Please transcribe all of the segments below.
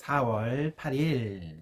4월 8일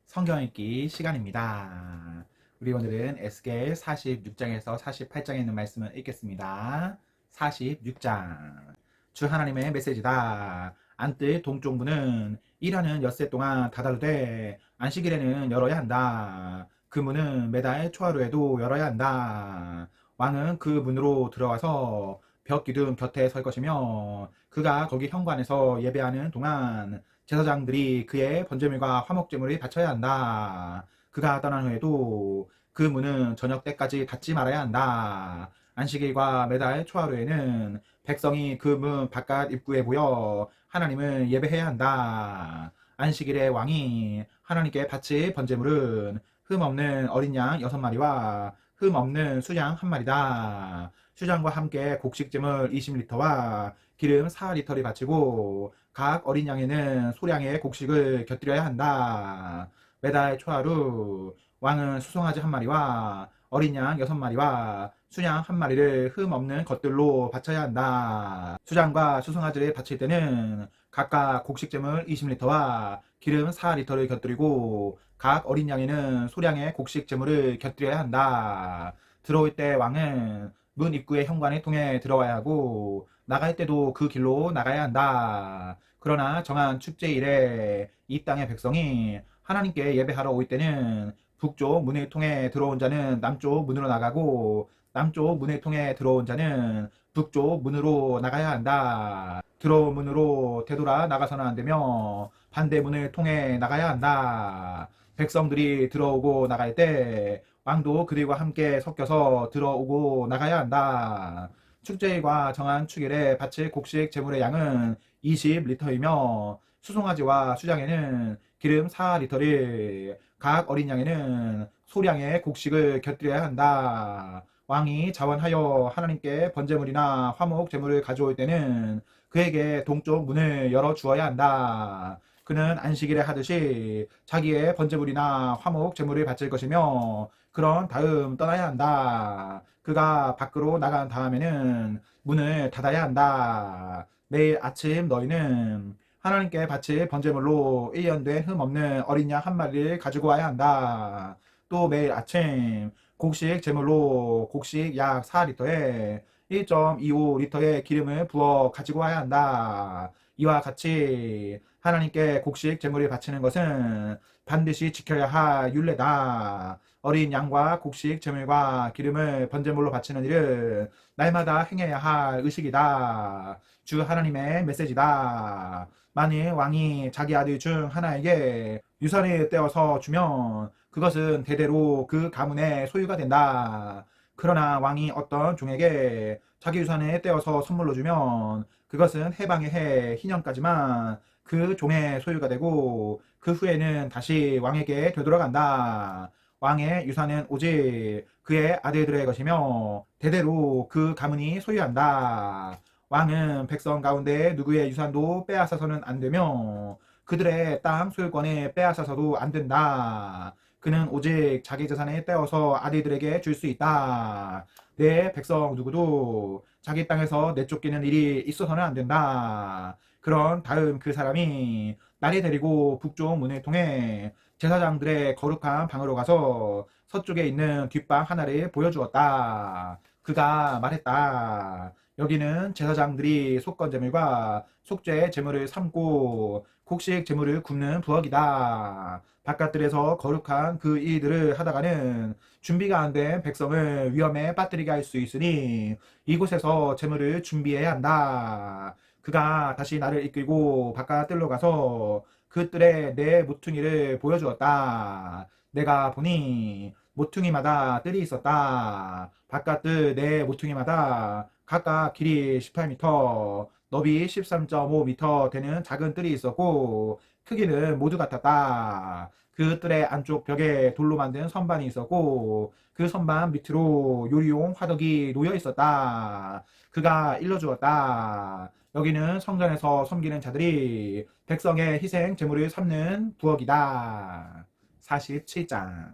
성경 읽기 시간입니다. 우리 오늘은 에스겔 46장에서 48장에 있는 말씀을 읽겠습니다. 46장. 주 하나님의 메시지다. 안뜰 동쪽 문은 일하는 엿새 동안 닫아도 돼. 안식일에는 열어야 한다. 그 문은 매달 초하루에도 열어야 한다. 왕은 그 문으로 들어와서 벽 기둥 곁에 설 것이며 그가 거기 현관에서 예배하는 동안 제사장들이 그의 번제물과 화목제물을 바쳐야 한다. 그가 떠난 후에도 그 문은 저녁 때까지 닫지 말아야 한다. 안식일과 매달 초하루에는 백성이 그 문 바깥 입구에 모여 하나님을 예배해야 한다. 안식일에 왕이 하나님께 바칠 번제물은 흠 없는 어린 양 6마리와 흠 없는 수양 1마리다. 수장과 함께 곡식제물 20리터와 기름 4리터를 바치고 각 어린 양에는 소량의 곡식을 곁들여야 한다. 매달 초하루 왕은 수송아지 1마리와 어린 양 6마리와 수양 1마리를 흠 없는 것들로 바쳐야 한다. 수장과 수송아지를 바칠 때는 각각 곡식제물 20리터와 기름 4리터를 곁들이고 각 어린 양에는 소량의 곡식제물을 곁들여야 한다. 들어올 때 왕은 문 입구의 현관을 통해 들어와야 하고 나갈 때도 그 길로 나가야 한다. 그러나 정한 축제일에 이 땅의 백성이 하나님께 예배하러 올 때는 북쪽 문을 통해 들어온 자는 남쪽 문으로 나가고 남쪽 문을 통해 들어온 자는 북쪽 문으로 나가야 한다. 들어온 문으로 되돌아 나가서는 안 되며 반대 문을 통해 나가야 한다. 백성들이 들어오고 나갈 때 왕도 그들과 함께 섞여서 들어오고 나가야 한다. 축제일과 정한 축일에 바칠 곡식 제물의 양은 20리터이며 수송아지와 수장에는 기름 4리터를 각 어린 양에는 소량의 곡식을 곁들여야 한다. 왕이 자원하여 하나님께 번제물이나 화목 제물을 가져올 때는 그에게 동쪽 문을 열어 주어야 한다. 그는 안식일에 하듯이 자기의 번제물이나 화목 제물을 바칠 것이며 그런 다음 떠나야 한다. 그가 밖으로 나간 다음에는 문을 닫아야 한다. 매일 아침 너희는 하나님께 바칠 번제물로 1년 된 흠 없는 어린 양 1마리를 가지고 와야 한다. 또 매일 아침 곡식 제물로 곡식 약 4리터에 1.25리터의 기름을 부어 가지고 와야 한다. 이와 같이 하나님께 곡식 제물을 바치는 것은 반드시 지켜야 할 율례다. 어린 양과 곡식 제물과 기름을 번제물로 바치는 일은 날마다 행해야 할 의식이다. 주 하나님의 메시지다. 만일 왕이 자기 아들 중 하나에게 유산을 떼어서 주면 그것은 대대로 그 가문의 소유가 된다. 그러나 왕이 어떤 종에게 자기 유산을 떼어서 선물로 주면 그것은 해방의 해 희년까지만 그 종의 소유가 되고 그 후에는 다시 왕에게 되돌아간다. 왕의 유산은 오직 그의 아들들의 것이며 대대로 그 가문이 소유한다. 왕은 백성 가운데 누구의 유산도 빼앗아서는 안 되며 그들의 땅 소유권을 빼앗아서도 안 된다. 그는 오직 자기 재산을 떼어서 아들들에게 줄 수 있다. 내 백성 누구도 자기 땅에서 내쫓기는 일이 있어서는 안 된다. 그런 다음 그 사람이 나를 데리고 북쪽 문을 통해 제사장들의 거룩한 방으로 가서 서쪽에 있는 뒷방 하나를 보여주었다. 그가 말했다. 여기는 제사장들이 속건제물과 속죄 제물을 삶고 곡식 제물을 굽는 부엌이다. 바깥들에서 거룩한 그 일들을 하다가는 준비가 안 된 백성을 위험에 빠뜨리게 할 수 있으니 이곳에서 제물을 준비해야 한다. 그가 다시 나를 이끌고 바깥들로 가서 그 뜰에 내 모퉁이를 보여주었다. 내가 보니 모퉁이마다 뜰이 있었다. 바깥뜰 내 모퉁이마다 각각 길이 18m, 너비 13.5m 되는 작은 뜰이 있었고 크기는 모두 같았다. 그 뜰의 안쪽 벽에 돌로 만든 선반이 있었고 그 선반 밑으로 요리용 화덕이 놓여 있었다. 그가 일러주었다. 여기는 성전에서 섬기는 자들이 백성의 희생 제물을 삼는 부엌이다. 47장.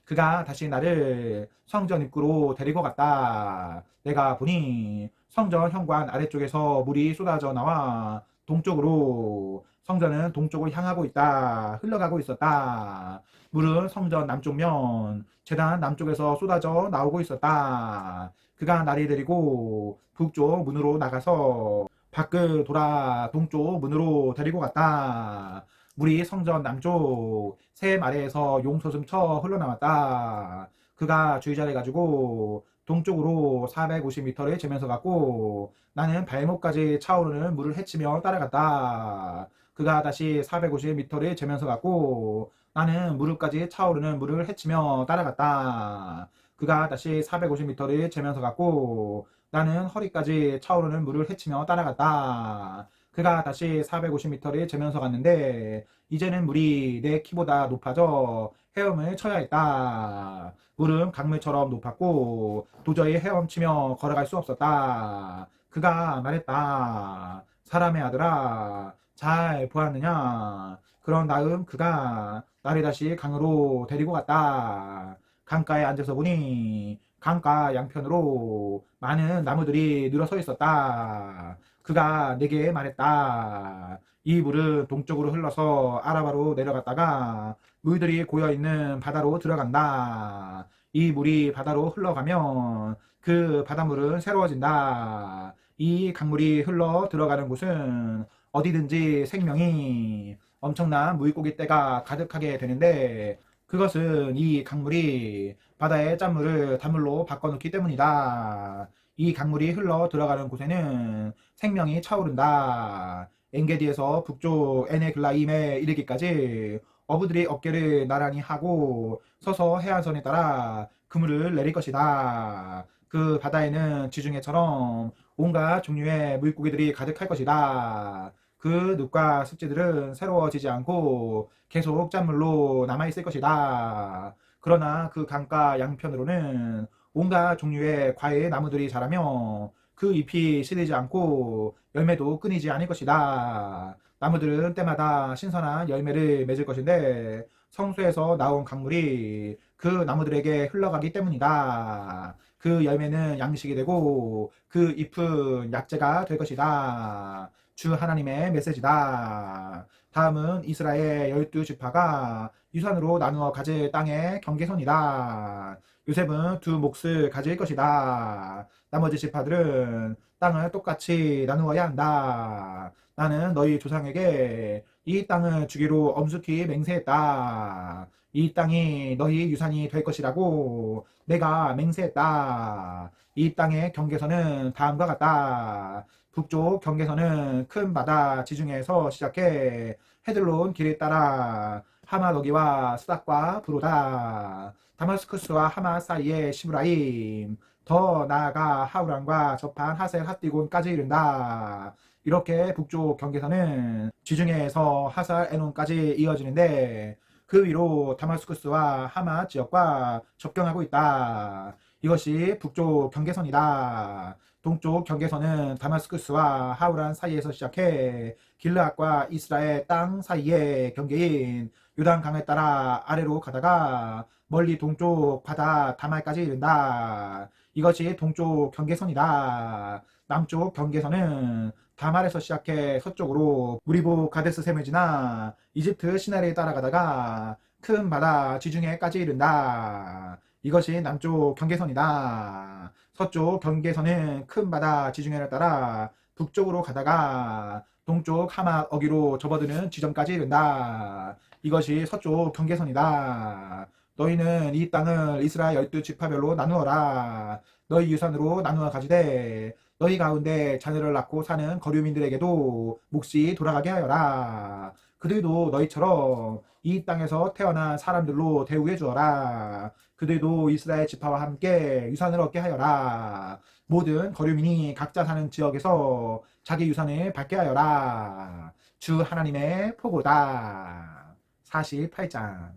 그가 다시 나를 성전 입구로 데리고 갔다. 내가 보니 성전 현관 아래쪽에서 물이 쏟아져 나와 동쪽으로 성전은 동쪽으로 향하고 있다. 흘러가고 있었다. 물은 성전 남쪽면 제단 남쪽에서 쏟아져 나오고 있었다. 그가 나를 데리고 북쪽 문으로 나가서 밖을 돌아 동쪽 문으로 데리고 갔다. 물이 성전 남쪽 샘 아래에서 용솟음쳐 흘러나왔다. 그가 주의자를 가지고 동쪽으로 450m를 재면서 갔고 나는 발목까지 차오르는 물을 헤치며 따라갔다. 그가 다시 450m를 재면서 갔고 나는 무릎까지 차오르는 물을 헤치며 따라갔다. 그가 다시 450m를 재면서 갔고 나는 허리까지 차오르는 물을 헤치며 따라갔다. 그가 다시 450m를 재면서 갔는데 이제는 물이 내 키보다 높아져 헤엄을 쳐야 했다. 물은 강물처럼 높았고 도저히 헤엄치며 걸어갈 수 없었다. 그가 말했다. 사람의 아들아, 잘 보았느냐? 그런 다음 그가 나를 다시 강으로 데리고 갔다. 강가에 앉아서 보니 강가 양편으로 많은 나무들이 늘어서 있었다. 그가 내게 말했다. 이 물은 동쪽으로 흘러서 아라바로 내려갔다가 물들이 고여있는 바다로 들어간다. 이 물이 바다로 흘러가면 그 바닷물은 새로워진다. 이 강물이 흘러 들어가는 곳은 어디든지 생명이 엄청난 물고기 떼가 가득하게 되는데 그것은 이 강물이 바다의 짠물을 단물로 바꿔놓기 때문이다. 이 강물이 흘러 들어가는 곳에는 생명이 차오른다. 엔게디에서 북쪽 에네글라임에 이르기까지 어부들이 어깨를 나란히 하고 서서 해안선에 따라 그물을 내릴 것이다. 그 바다에는 지중해처럼 온갖 종류의 물고기들이 가득할 것이다. 그 늪과 습지들은 새로워지지 않고 계속 짠물로 남아있을 것이다. 그러나 그 강가 양편으로는 온갖 종류의 과일 나무들이 자라며 그 잎이 시들지 않고 열매도 끊이지 않을 것이다. 나무들은 때마다 신선한 열매를 맺을 것인데 성소에서 나온 강물이 그 나무들에게 흘러가기 때문이다. 그 열매는 양식이 되고 그 잎은 약재가 될 것이다. 주 하나님의 메시지다. 다음은 이스라엘 12지파가 유산으로 나누어 가질 땅의 경계선이다. 요셉은 두 몫을 가질 것이다. 나머지 지파들은 땅을 똑같이 나누어야 한다. 나는 너희 조상에게 이 땅을 주기로 엄숙히 맹세했다. 이 땅이 너희 유산이 될 것이라고 내가 맹세했다. 이 땅의 경계선은 다음과 같다. 북쪽 경계선은 큰 바다 지중해에서 시작해 헤들론 길을 따라 하마너기와 스닥과 브로다. 다마스쿠스와 하마 사이의 시브라임, 더 나아가 하우란과 접한 하셀 핫디곤까지 이른다. 이렇게 북쪽 경계선은 지중해에서 하살 에논까지 이어지는데 그 위로 다마스쿠스와 하마 지역과 접경하고 있다. 이것이 북쪽 경계선이다. 동쪽 경계선은 다마스쿠스와 하우란 사이에서 시작해 길르앗과 이스라엘 땅 사이의 경계인 요단강을 따라 아래로 가다가 멀리 동쪽 바다 다말까지 이른다. 이것이 동쪽 경계선이다. 남쪽 경계선은 다말에서 시작해 서쪽으로 무리보 가데스 샘을 지나 이집트 시내를 따라가다가 큰 바다 지중해까지 이른다. 이것이 남쪽 경계선이다. 서쪽 경계선은 큰 바다 지중해를 따라 북쪽으로 가다가 동쪽 하맛 어기로 접어드는 지점까지 이른다. 이것이 서쪽 경계선이다. 너희는 이 땅을 이스라엘 12지파별로 나누어라. 너희 유산으로 나누어 가지되 너희 가운데 자녀를 낳고 사는 거류민들에게도 몫이 돌아가게 하여라. 그들도 너희처럼 이 땅에서 태어난 사람들로 대우해 주어라. 그들도 이스라엘 지파와 함께 유산을 얻게 하여라. 모든 거류민이 각자 사는 지역에서 자기 유산을 받게 하여라. 주 하나님의 포고다. 48장.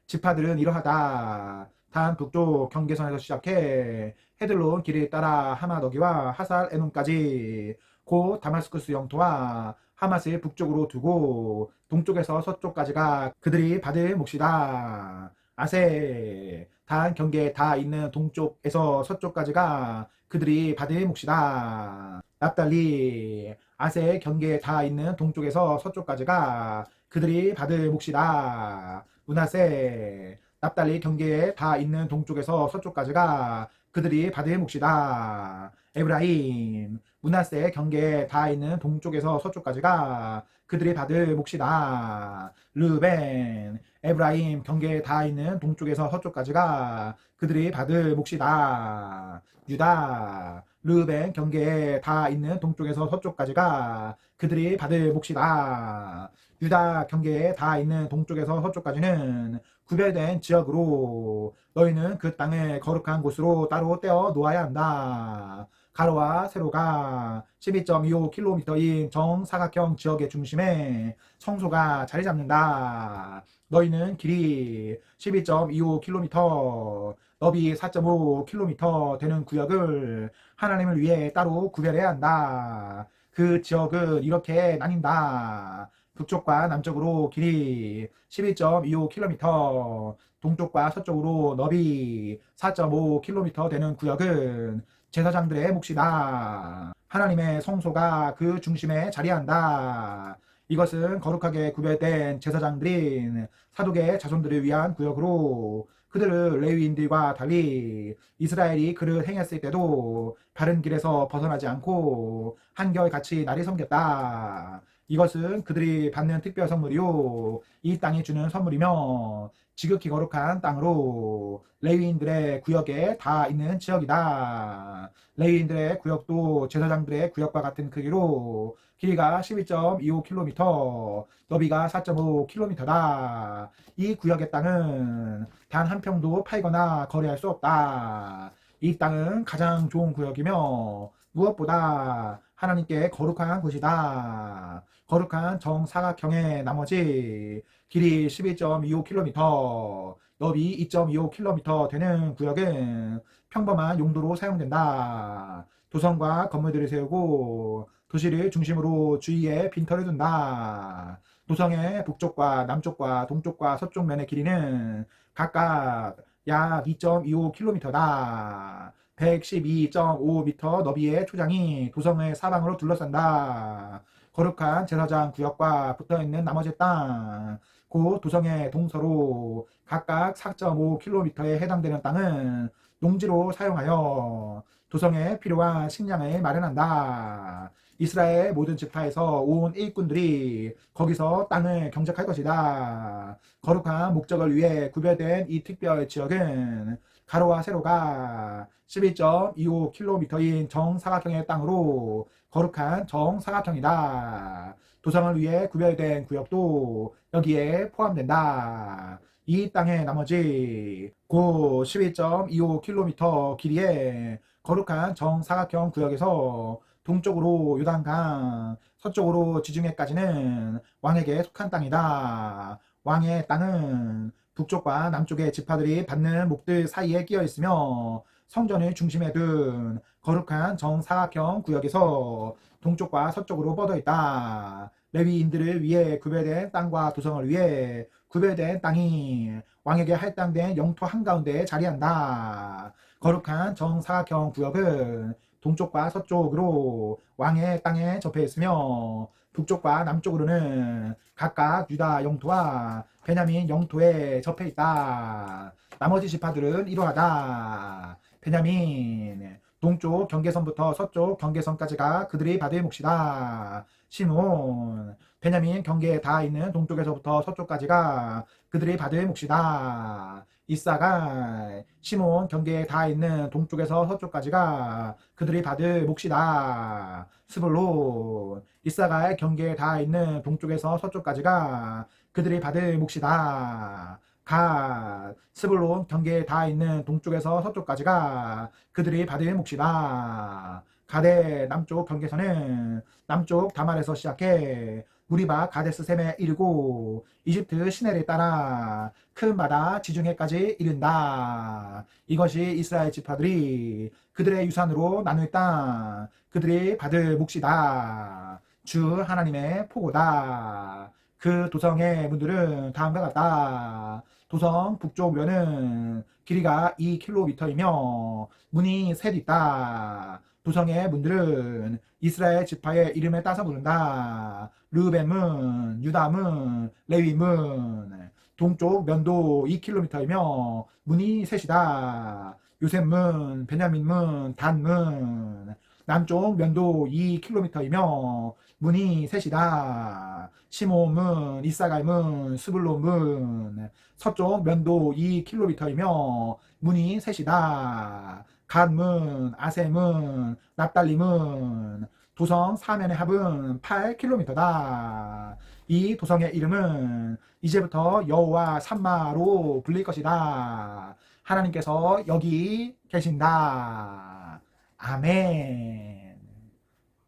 지파들은 이러하다. 단 북쪽 경계선에서 시작해 헤들론 길을 따라 하마너기와 하살 에논까지 곧 다마스쿠스 영토와 하맛을 북쪽으로 두고 동쪽에서 서쪽까지가 그들이 받을 몫이다. 아세 단 경계에 다 있는 동쪽에서 서쪽까지가 그들이 받을 몫이다. 납달리 아세 경계에 다 있는 동쪽에서 서쪽까지가 그들이 받을 몫이다. 문하세 납달리 경계에 다 있는 동쪽에서 서쪽까지가 그들이 받을 몫이다. 에브라임 문하세 경계에 다 있는 동쪽에서 서쪽까지가 그들이 받을 몫이다. 르벤 에브라임 경계에 다 있는 동쪽에서 서쪽까지가 그들이 받을 몫이다. 유다 르벤 경계에 다 있는 동쪽에서 서쪽까지가 그들이 받을 몫이다. 유다 경계에 다 있는 동쪽에서 서쪽까지는 구별된 지역으로 너희는 그 땅을 거룩한 곳으로 따로 떼어 놓아야 한다. 가로와 세로가 12.25km인 정사각형 지역의 중심에 성소가 자리 잡는다. 너희는 길이 12.25km, 너비 4.5km 되는 구역을 하나님을 위해 따로 구별해야 한다. 그 지역은 이렇게 나뉜다. 북쪽과 남쪽으로 길이 12.25km, 동쪽과 서쪽으로 너비 4.5km 되는 구역은 제사장들의 몫이다. 하나님의 성소가 그 중심에 자리한다. 이것은 거룩하게 구별된 제사장들인 사독의 자손들을 위한 구역으로 그들은 레위인들과 달리 이스라엘이 그를 행했을 때도 바른 길에서 벗어나지 않고 한결같이 나를 섬겼다. 이것은 그들이 받는 특별 선물이요 이 땅이 주는 선물이며 지극히 거룩한 땅으로 레위인들의 구역에 다 있는 지역이다. 레위인들의 구역도 제사장들의 구역과 같은 크기로 길이가 12.25km, 너비가 4.5km다. 이 구역의 땅은 단 한 평도 팔거나 거래할 수 없다. 이 땅은 가장 좋은 구역이며 무엇보다 하나님께 거룩한 곳이다. 거룩한 정사각형의 나머지 길이 12.25km, 너비 2.25km 되는 구역은 평범한 용도로 사용된다. 도성과 건물들을 세우고 도시를 중심으로 주위에 빈터를 둔다. 도성의 북쪽과 남쪽과 동쪽과 서쪽 면의 길이는 각각 약 2.25km다. 112.5m 너비의 초장이 도성을 사방으로 둘러싼다. 거룩한 제사장 구역과 붙어있는 나머지 땅, 곧 도성의 동서로 각각 4.5km에 해당되는 땅은 농지로 사용하여 도성에 필요한 식량을 마련한다. 이스라엘 모든 지파에서 온 일꾼들이 거기서 땅을 경작할 것이다. 거룩한 목적을 위해 구별된 이 특별 지역은 가로와 세로가 11.25km인 정사각형의 땅으로 거룩한 정사각형이다. 도성을 위해 구별된 구역도 여기에 포함된다. 이 땅의 나머지 곧 12.25km 길이의 거룩한 정사각형 구역에서 동쪽으로 요단강, 서쪽으로 지중해까지는 왕에게 속한 땅이다. 왕의 땅은 북쪽과 남쪽의 지파들이 받는 목들 사이에 끼어 있으며 성전을 중심에 둔 거룩한 정사각형 구역에서 동쪽과 서쪽으로 뻗어 있다. 레위인들을 위해 구별된 땅과 도성을 위해 구별된 땅이 왕에게 할당된 영토 한가운데에 자리한다. 거룩한 정사각형 구역은 동쪽과 서쪽으로 왕의 땅에 접해 있으며 북쪽과 남쪽으로는 각각 유다 영토와 베냐민 영토에 접해 있다. 나머지 지파들은 이러하다. 베냐민 동쪽 경계선부터 서쪽 경계선까지가 그들이 받을 몫이다. 시몬 베냐민 경계에 다 있는 동쪽에서부터 서쪽까지가 그들이 받을 몫이다. 이사갈 시몬 경계에 다 있는 동쪽에서 서쪽까지가 그들이 받을 몫이다. 스불론 이사갈 경계에 다 있는 동쪽에서 서쪽까지가 그들이 받을 몫이다. 갓 스불론 경계에 다 있는 동쪽에서 서쪽까지가 그들이 받을 몫이다. 가데 남쪽 경계선은 남쪽 다말에서 시작해 무리바 가데스 셈에 이르고 이집트 시내를 따라 큰 바다 지중해까지 이른다. 이것이 이스라엘 지파들이 그들의 유산으로 나눌 땅, 그들이 받을 몫이다. 주 하나님의 포고다. 그 도성의 문들은 다음과 같다. 도성 북쪽 면은 길이가 2km이며 문이 셋 있다. 도성의 문들은 이스라엘 지파의 이름에 따서 부른다. 르우벤문, 유다문, 레위문. 동쪽 면도 2km이며 문이 셋이다. 요셉문, 베냐민문, 단문. 남쪽 면도 2km이며 문이 셋이다. 시몬문, 이사갈문, 스불론문. 서쪽 면도 2km이며 문이 셋이다. 갓문, 아셈문, 납달리문. 도성 사면의 합은 8km다. 이 도성의 이름은 이제부터 여호와 삼마로 불릴 것이다. 하나님께서 여기 계신다. 아멘.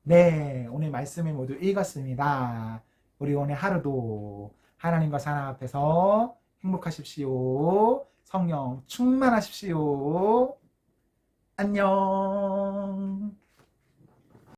네, 오늘 말씀을 모두 읽었습니다. 우리 오늘 하루도 하나님과 사랑 앞에서 행복하십시오. 성령 충만하십시오. 안녕.